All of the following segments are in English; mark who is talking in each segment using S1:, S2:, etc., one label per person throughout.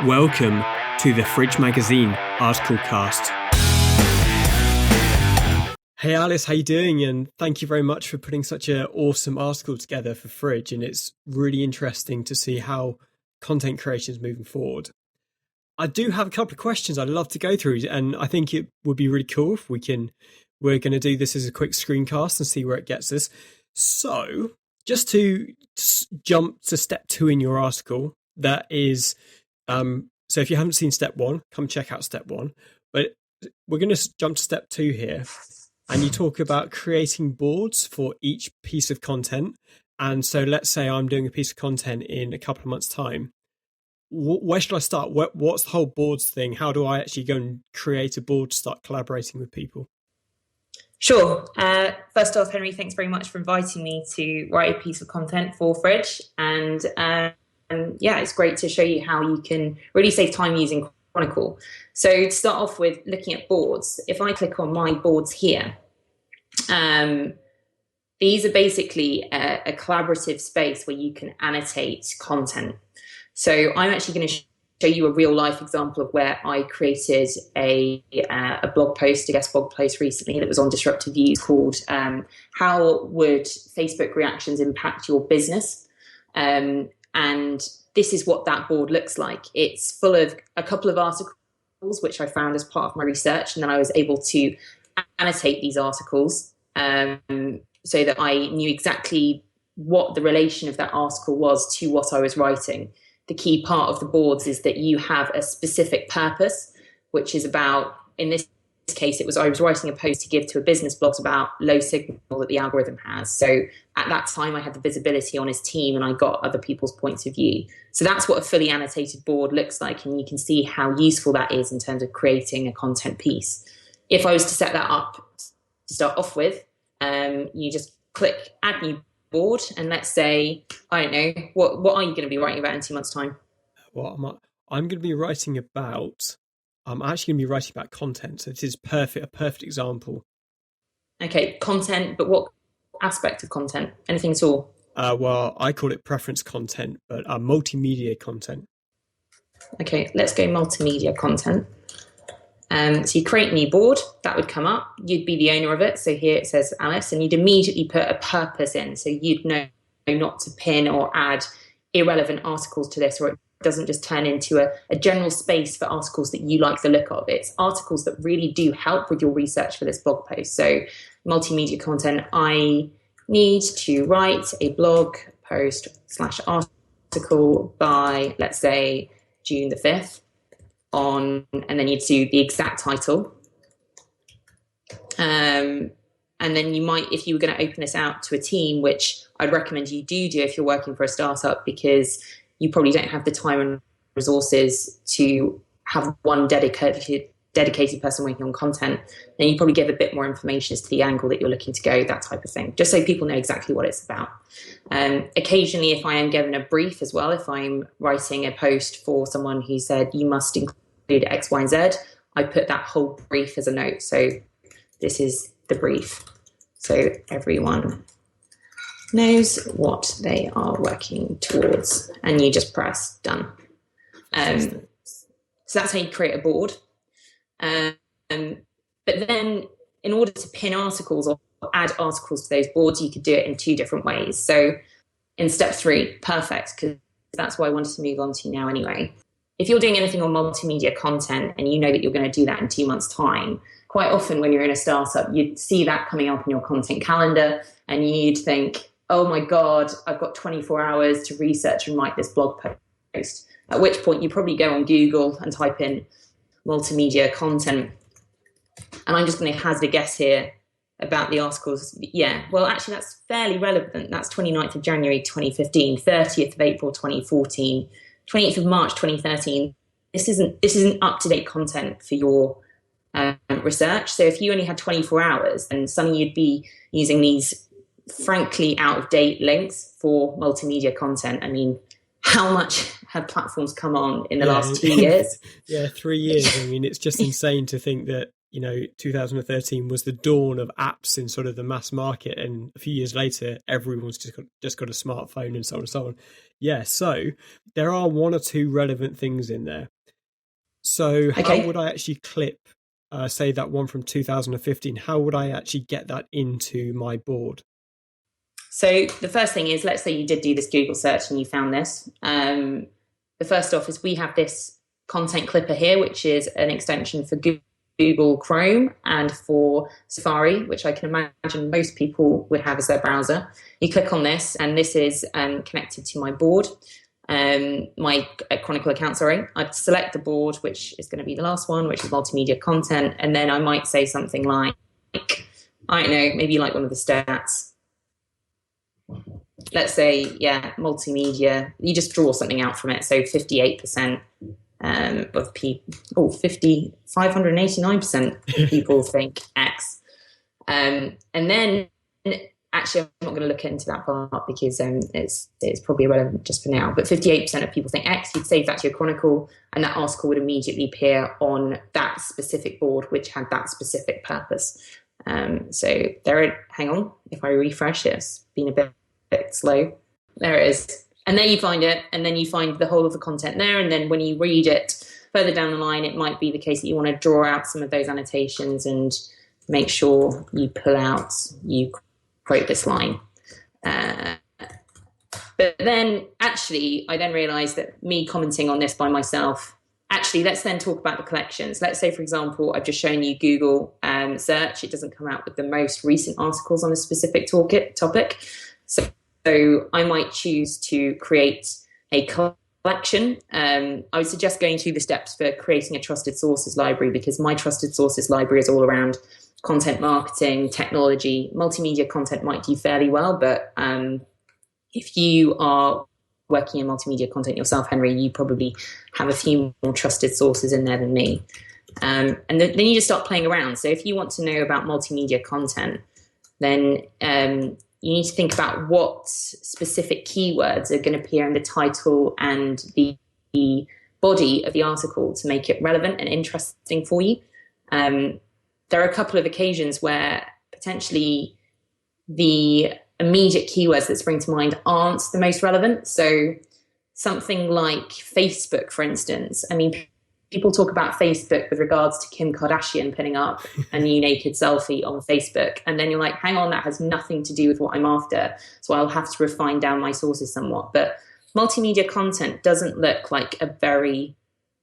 S1: Welcome to the Fridge Magazine Article Cast. Hey Alice, how you doing? And thank you very much for putting such an awesome article together for Fridge. And it's really interesting to see how content creation is moving forward. I do have a couple of questions I'd love to go through, and I think it would be really cool if we're going to do this as a quick screencast and see where it gets us. So just to jump to step 2 in your article, that is, so if you haven't seen step 1, come check out step 1. But we're going to jump to step 2 here. And you talk about creating boards for each piece of content. And so let's say I'm doing a piece of content in a couple of months' time. Where should I start? What's the whole boards thing? How do I actually go and create a board to start collaborating with people?
S2: Sure. First off, Henry, thanks very much for inviting me to write a piece of content for Fridge. And yeah, it's great to show you how you can really save time using Cronycle. So to start off with looking at boards, if I click on my boards here, these are basically a collaborative space where you can annotate content. So I'm actually going to show you a real life example of where I created a blog post, a guest blog post recently that was on Disruptive Views called How Would Facebook Reactions Impact Your Business? And this is what that board looks like. It's full of a couple of articles which I found as part of my research, and then I was able to annotate these articles so that I knew exactly what the relation of that article was to what I was writing. The key part of the boards is that you have a specific purpose, which is about, in this case, I was writing a post to give to a business blog about low signal that the algorithm has. So at that time, I had the visibility on his team and I got other people's points of view. So that's what a fully annotated board looks like. And you can see how useful that is in terms of creating a content piece. If I was to set that up to start off with, you just click add new board, and let's say, I don't know, what are you going to be writing about in 2 months' time?
S1: Well, I'm going to be writing about, I'm actually going to be writing about content. So this is a perfect example.
S2: Okay, content, but what aspect of content? Anything at all?
S1: Well, I call it preference content, but multimedia content.
S2: Okay, let's go multimedia content. So you create a new board, that would come up. You'd be the owner of it. So here it says Alice, and you'd immediately put a purpose in. So you'd know not to pin or add irrelevant articles to this, or it doesn't just turn into a general space for articles that you like the look of. It's articles that really do help with your research for this blog post. So multimedia content, I need to write a blog post / article by, let's say, June the 5th. And then you'd do the exact title. And then you might, if you were going to open this out to a team, which I'd recommend you do if you're working for a startup, because you probably don't have the time and resources to have one dedicated person working on content, then you probably give a bit more information as to the angle that you're looking to go, that type of thing, just so people know exactly what it's about. Occasionally, if I am given a brief as well, if I'm writing a post for someone who said you must include X, Y, and Z, I put that whole brief as a note. So this is the brief. So everyone knows what they are working towards, and you just press done. So that's how you create a board. But then in order to pin articles or add articles to those boards, you could do it in 2 different ways. So in step 3, perfect, because that's what I wanted to move on to now anyway. If you're doing anything on multimedia content and you know that you're going to do that in 2 months' time, quite often when you're in a startup, you'd see that coming up in your content calendar and you'd think, oh my God, I've got 24 hours to research and write this blog post. At which point you probably go on Google and type in multimedia content. And I'm just going to hazard a guess here about the articles. Yeah, well, actually, that's fairly relevant. That's 29th of January 2015, 30th of April 2014, 28th of March 2013. This isn't up-to-date content for your research. So if you only had 24 hours, then suddenly you'd be using these frankly out-of-date links for multimedia content. I mean, how much have platforms come on in the last 2 years?
S1: Yeah, 3 years. I mean, it's just insane to think that, 2013 was the dawn of apps in sort of the mass market, and a few years later, everyone's just got a smartphone and so on and so on. Yeah, so there are one or two relevant things in there. So how would I actually clip, say that one from 2015? How would I actually get that into my board?
S2: So the first thing is, let's say you did do this Google search and you found this. The first off is we have this content clipper here, which is an extension for Google Chrome and for Safari, which I can imagine most people would have as their browser. You click on this, and this is connected to my board, my Cronycle account, sorry. I'd select the board, which is going to be the last one, which is multimedia content. And then I might say something like, I don't know, maybe like one of the stats. Let's say, multimedia. You just draw something out from it. So 58% of people, 589% of people think X. And then, actually, I'm not going to look into that part because it's probably irrelevant just for now. But 58% of people think X. You'd save that to your Cronycle, and that article would immediately appear on that specific board, which had that specific purpose. So there, hang on, if I refresh it, it's been a bit slow. There it is. And there you find it, and then you find the whole of the content there. And then when you read it further down the line, it might be the case that you want to draw out some of those annotations and make sure you quote this line. But then actually, I then realized that me commenting on this by myself, actually, let's then talk about the collections. Let's say, for example, I've just shown you Google search. It doesn't come out with the most recent articles on a specific topic. So I might choose to create a collection. I would suggest going through the steps for creating a trusted sources library, because my trusted sources library is all around content marketing, technology. Multimedia content might do fairly well, but if you are working in multimedia content yourself, Henry, you probably have a few more trusted sources in there than me. And then you just start playing around. So if you want to know about multimedia content, then you need to think about what specific keywords are going to appear in the title and the body of the article to make it relevant and interesting for you. There are a couple of occasions where potentially the immediate keywords that spring to mind aren't the most relevant. So something like Facebook, for instance. I mean, people talk about Facebook with regards to Kim Kardashian putting up a new naked selfie on Facebook. And then you're like, hang on, that has nothing to do with what I'm after. So I'll have to refine down my sources somewhat. But multimedia content doesn't look like a very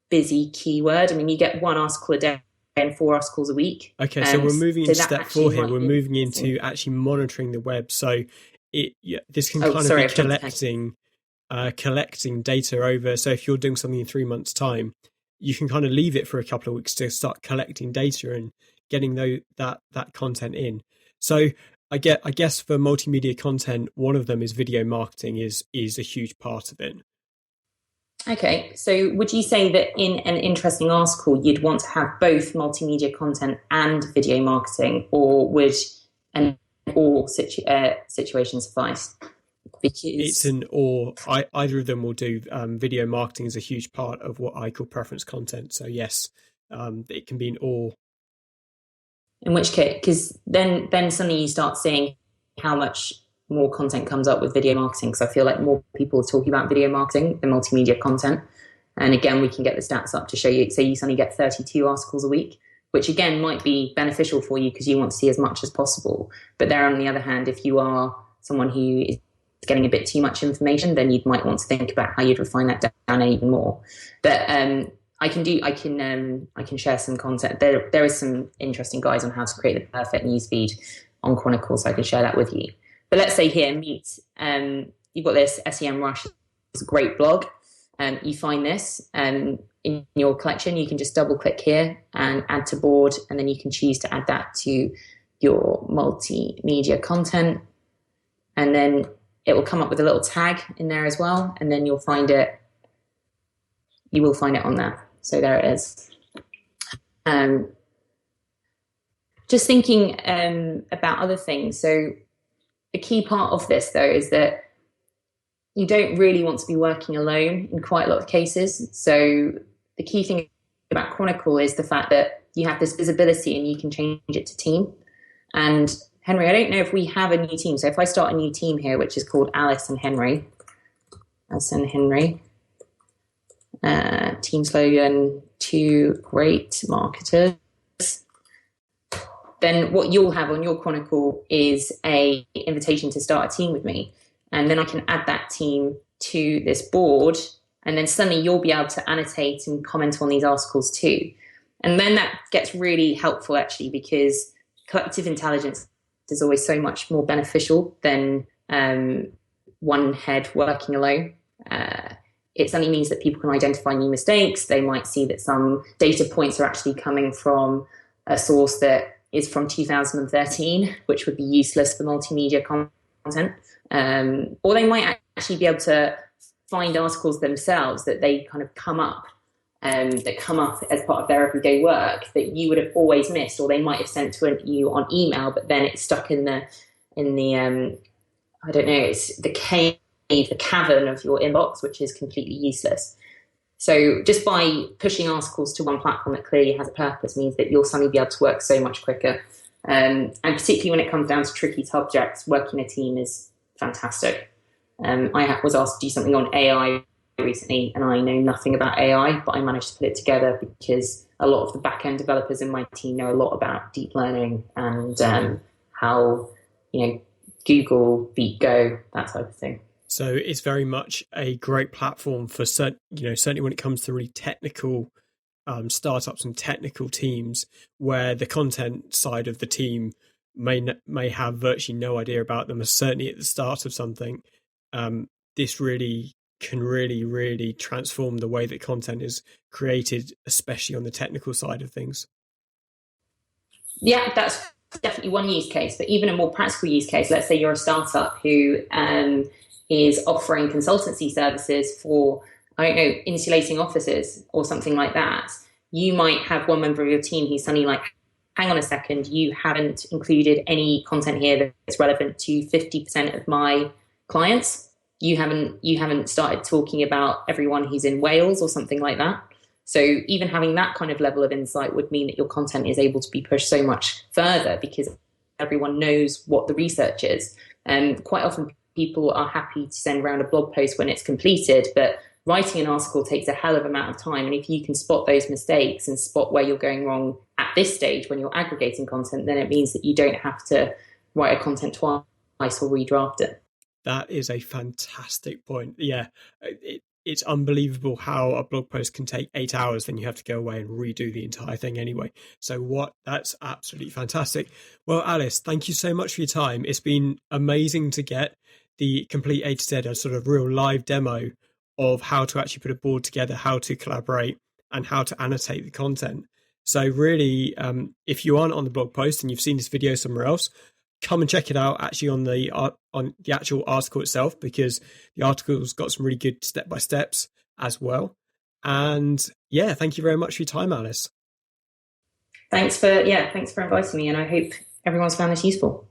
S2: busy keyword. I mean, you get one article a day and 4 articles a week.
S1: Okay, so we're moving into step 4 here. We're moving into actually monitoring the web. So this can kind of be collecting data over. So if you're doing something in 3 months' time, you can kind of leave it for a couple of weeks to start collecting data and getting that content in. So I guess for multimedia content, one of them is video marketing is a huge part of it.
S2: Okay, so would you say that in an interesting article, you'd want to have both multimedia content and video marketing, or would an or situation suffice? Because
S1: it's an or. Either of them will do. Video marketing is a huge part of what I call preference content. So yes, it can be an or.
S2: In which case, because then suddenly you start seeing how much more content comes up with video marketing, because I feel like more people are talking about video marketing than multimedia content. And again, we can get the stats up to show you. So you suddenly get 32 articles a week, which again might be beneficial for you because you want to see as much as possible. But there, on the other hand, if you are someone who is getting a bit too much information, then you might want to think about how you'd refine that down even more. But I can share some content. There is some interesting guides on how to create the perfect newsfeed on Cronycle, so I can share that with you. But let's say here, you've got this SEM Rush. It's a great blog. You find this in your collection. You can just double click here and add to board, and then you can choose to add that to your multimedia content. And then it will come up with a little tag in there as well, and then you will find it on there. So there it is. Just thinking about other things. So the key part of this, though, is that you don't really want to be working alone in quite a lot of cases. So the key thing about Cronycle is the fact that you have this visibility and you can change it to team. And Henry, I don't know if we have a new team. So if I start a new team here, which is called Alice and Henry, team slogan, two great marketers. Then what you'll have on your Chronicle is a invitation to start a team with me. And then I can add that team to this board. And then suddenly you'll be able to annotate and comment on these articles too. And then that gets really helpful actually, because collective intelligence is always so much more beneficial than one head working alone. It suddenly means that people can identify new mistakes. They might see that some data points are actually coming from a source that is from 2013, which would be useless for multimedia content. Or they might actually be able to find articles themselves that they kind of come up as part of their everyday work that you would have always missed, or they might have sent to you on email, but then it's stuck in the I don't know, it's the cave, the cavern of your inbox, which is completely useless. So just by pushing articles to one platform that clearly has a purpose means that you'll suddenly be able to work so much quicker. And particularly when it comes down to tricky subjects, working a team is fantastic. I was asked to do something on AI recently, and I know nothing about AI, but I managed to put it together because a lot of the back-end developers in my team know a lot about deep learning and how, Google beat Go, that type of thing.
S1: So it's very much a great platform for certainly when it comes to really technical startups and technical teams, where the content side of the team may have virtually no idea about them. Certainly at the start of something, this really can really transform the way that content is created, especially on the technical side of things.
S2: Yeah, that's definitely one use case, but even a more practical use case, let's say you're a startup who is offering consultancy services for, I don't know, insulating offices or something like that. You might have one member of your team who's suddenly like, hang on a second, you haven't included any content here that's relevant to 50% of my clients. You haven't started talking about everyone who's in Wales or something like that. So even having that kind of level of insight would mean that your content is able to be pushed so much further because everyone knows what the research is. And quite often people are happy to send around a blog post when it's completed, but writing an article takes a hell of amount of time. And if you can spot those mistakes and spot where you're going wrong at this stage when you're aggregating content, then it means that you don't have to write a content twice or redraft it.
S1: That is a fantastic point. Yeah, it's unbelievable how a blog post can take 8 hours, then you have to go away and redo the entire thing anyway. So that's absolutely fantastic. Well, Alice, thank you so much for your time. It's been amazing to get the complete A to Z, a sort of real live demo of how to actually put a board together, how to collaborate, and how to annotate the content. So really, if you aren't on the blog post and you've seen this video somewhere else, come and check it out actually on the actual article itself, because the article's got some really good step-by-steps as well. And yeah, thank you very much for your time, Alice.
S2: Thanks for inviting me, and I hope everyone's found this useful.